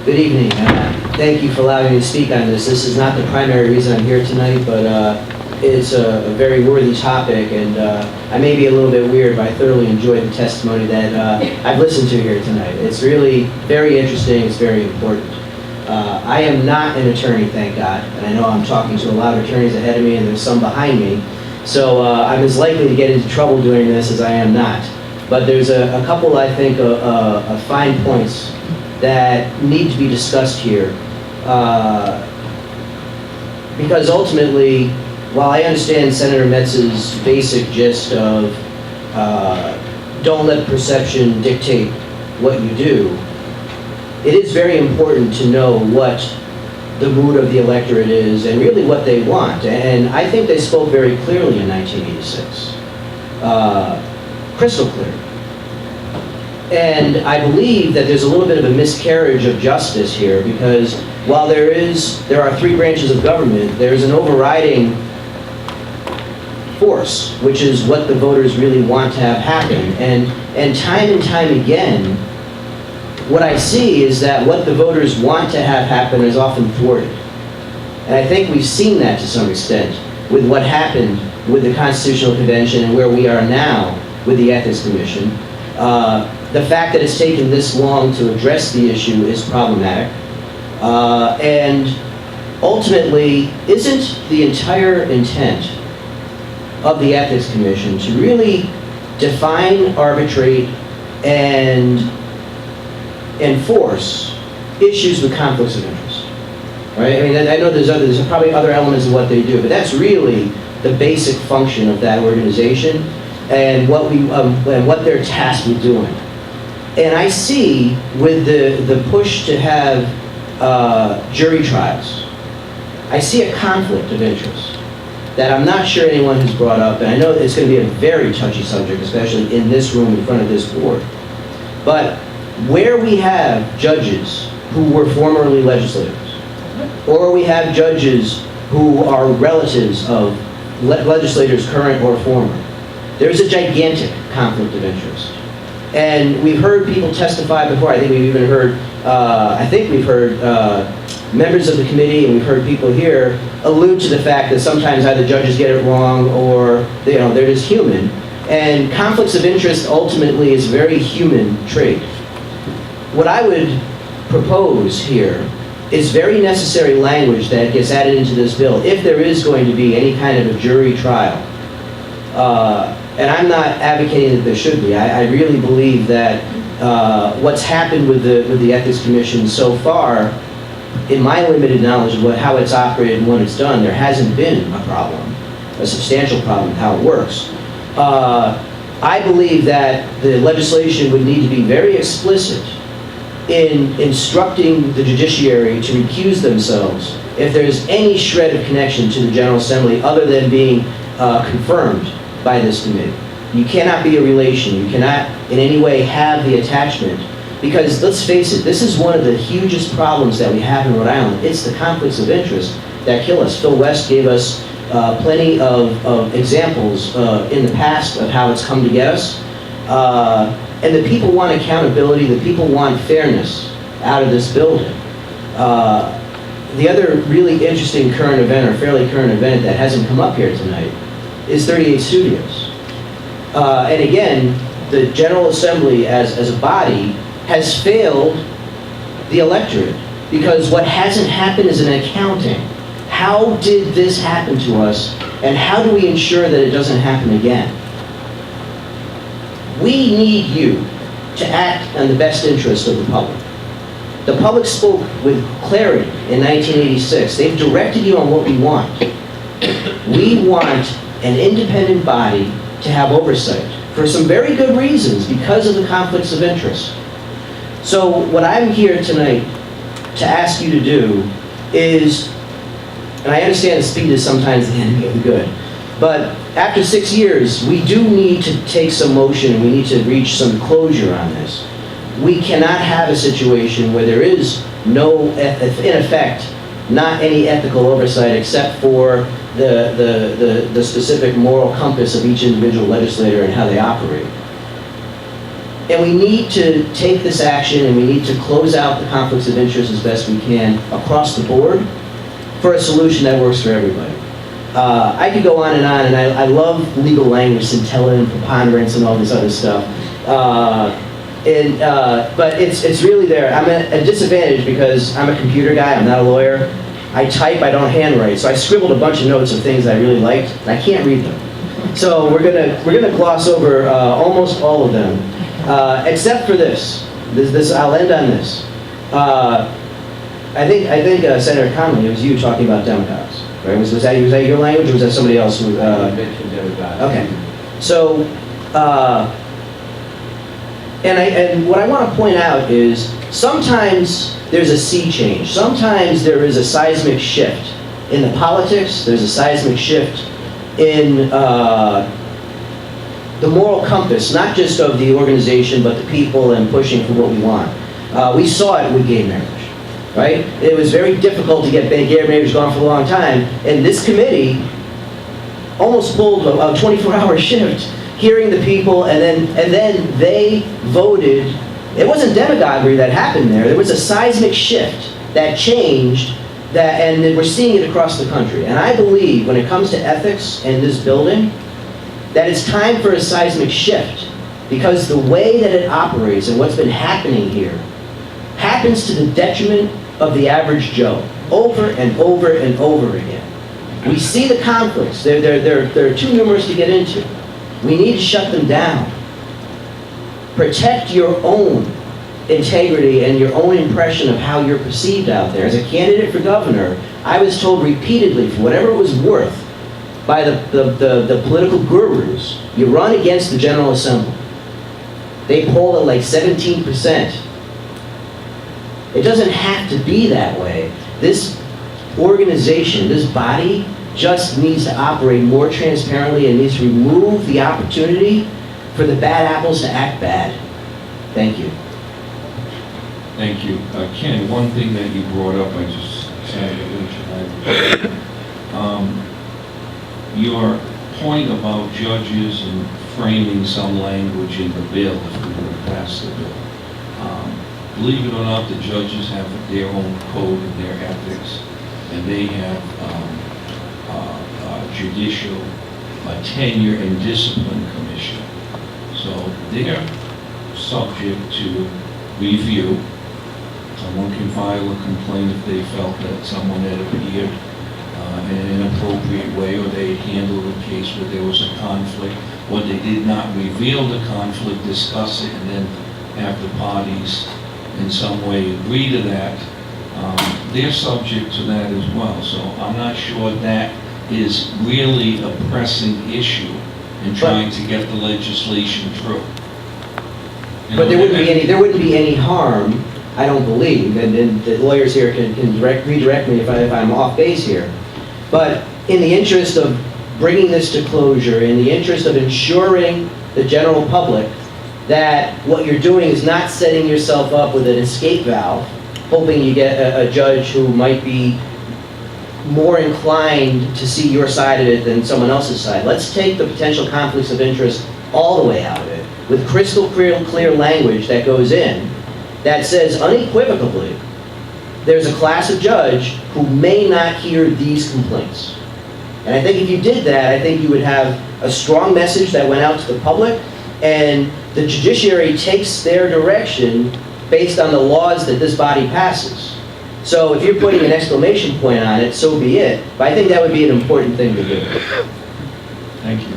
Good evening. Thank you for allowing me to speak on this. This is not the primary reason I'm here tonight, but it's a very worthy topic, and I may be a little bit weird, but I thoroughly enjoyed the testimony that I've listened to here tonight. It's really very interesting. It's very important. I am not an attorney, thank God, and I know I'm talking to a lot of attorneys ahead of me, and there's some behind me, so I'm as likely to get into trouble doing this as I am not. But there's a couple, I think, of fine points that need to be discussed here. Because ultimately, while I understand Senator Metz's basic gist of don't let perception dictate what you do, it is very important to know what the mood of the electorate is and really what they want. And I think they spoke very clearly in 1986. Crystal clear. And I believe that there's a little bit of a miscarriage of justice here, because while there are three branches of government, there's an overriding force, which is what the voters really want to have happen. And time again, what I see is that what the voters want to have happen is often thwarted. And I think we've seen that to some extent with what happened with the Constitutional Convention and where we are now with the Ethics Commission. The fact that it's taken this long to address the issue is problematic. And ultimately, isn't the entire intent of the Ethics Commission to really define, arbitrate, and enforce issues with conflicts of interest? Right? I mean, I know there's probably other elements of what they do, but that's really the basic function of that organization and what they're tasked with doing. And I see with the push to have jury trials, I see a conflict of interest that I'm not sure anyone has brought up, and I know it's going to be a very touchy subject, especially in this room in front of this board. But where we have judges who were formerly legislators, or we have judges who are relatives of legislators current or former, there's a gigantic conflict of interest. And we've heard people testify before. I think we've even heard, members of the committee, and we've heard people here allude to the fact that sometimes either judges get it wrong or they're just human. And conflicts of interest ultimately is a very human trait. What I would propose here is very necessary language that gets added into this bill if there is going to be any kind of a jury trial. And I'm not advocating that there should be. I really believe that what's happened with the Ethics Commission so far, in my limited knowledge of how it's operated and what it's done, there hasn't been a problem, a substantial problem with how it works. I believe that the legislation would need to be very explicit in instructing the judiciary to recuse themselves if there's any shred of connection to the General Assembly other than being confirmed by this committee. You cannot be a relation. You cannot in any way have the attachment, because let's face it, this is one of the hugest problems that we have in Rhode Island. It's the conflicts of interest that kill us. Phil West gave us plenty of examples in the past of how it's come to get us. And the people want accountability, the people want fairness out of this building. The other really interesting current event, or fairly current event that hasn't come up here tonight, is 38 Studios. And again, the General Assembly as a body has failed the electorate, because what hasn't happened is an accounting. How did this happen to us, and how do we ensure that it doesn't happen again? We need you to act in the best interest of the public. The public spoke with clarity in 1986. They've directed you on what we want. We want an independent body to have oversight for some very good reasons, because of the conflicts of interest. So what I'm here tonight to ask you to do is, and I understand that speed is sometimes the enemy of the good, but after 6 years, we do need to take some motion, and we need to reach some closure on this. We cannot have a situation where there is no, in effect, not any ethical oversight except for the specific moral compass of each individual legislator and how they operate. And we need to take this action, and we need to close out the conflicts of interest as best we can across the board for a solution that works for everybody. I could go on, and I love legal language, scintilla and preponderance and all this other stuff. But it's really there. I'm at a disadvantage because I'm a computer guy, I'm not a lawyer. I type, I don't handwrite, so I scribbled a bunch of notes of things I really liked, and I can't read them. So we're gonna gloss over almost all of them, except for this. I'll end on this. I think Senator Connolly, it was you talking about demagogues, right? Was that your language, or was that somebody else who? Mentioned demagogues. Okay. So, and what I want to point out is sometimes there's a sea change. Sometimes there is a seismic shift in the politics. There's a seismic shift in the moral compass, not just of the organization, but the people and pushing for what we want. We saw it with gay marriage, right? It was very difficult to get gay marriage going for a long time, and this committee almost pulled a 24-hour shift, hearing the people, and then they voted. It wasn't demagoguery that happened there. There was a seismic shift that changed that, and we're seeing it across the country. And I believe when it comes to ethics in this building, that it's time for a seismic shift, because the way that it operates and what's been happening here happens to the detriment of the average Joe over and over and over again. We see the conflicts. They're too numerous to get into. We need to shut them down. Protect your own integrity and your own impression of how you're perceived out there. As a candidate for governor, I was told repeatedly, for whatever it was worth, by the political gurus, you run against the General Assembly. They poll at like 17%. It doesn't have to be that way. This organization, this body, just needs to operate more transparently and needs to remove the opportunity for the bad apples to act bad. Thank you. Thank you. Ken, one thing that you brought up, I just had to mention. Your point about judges and framing some language in the bill, if we were to pass the bill. Believe it or not, the judges have their own code and their ethics, and they have judicial tenure and discipline commission. So they're subject to review. Someone can file a complaint if they felt that someone had appeared in an inappropriate way, or they handled a case where there was a conflict, or they did not reveal the conflict, discuss it, and then have the parties in some way agree to that. They're subject to that as well. So I'm not sure that is really a pressing issue in trying to get the legislation through. But there wouldn't be any harm, I don't believe, and the lawyers here can redirect me if I'm off base here. But in the interest of bringing this to closure, in the interest of ensuring the general public that what you're doing is not setting yourself up with an escape valve, hoping you get a judge who might be more inclined to see your side of it than someone else's side. Let's take the potential conflicts of interest all the way out of it, with crystal clear language that goes in that says unequivocally, there's a class of judge who may not hear these complaints. And I think if you did that, I think you would have a strong message that went out to the public, and the judiciary takes their direction based on the laws that this body passes. So if you're putting an exclamation point on it, so be it. But I think that would be an important thing to do. Thank you.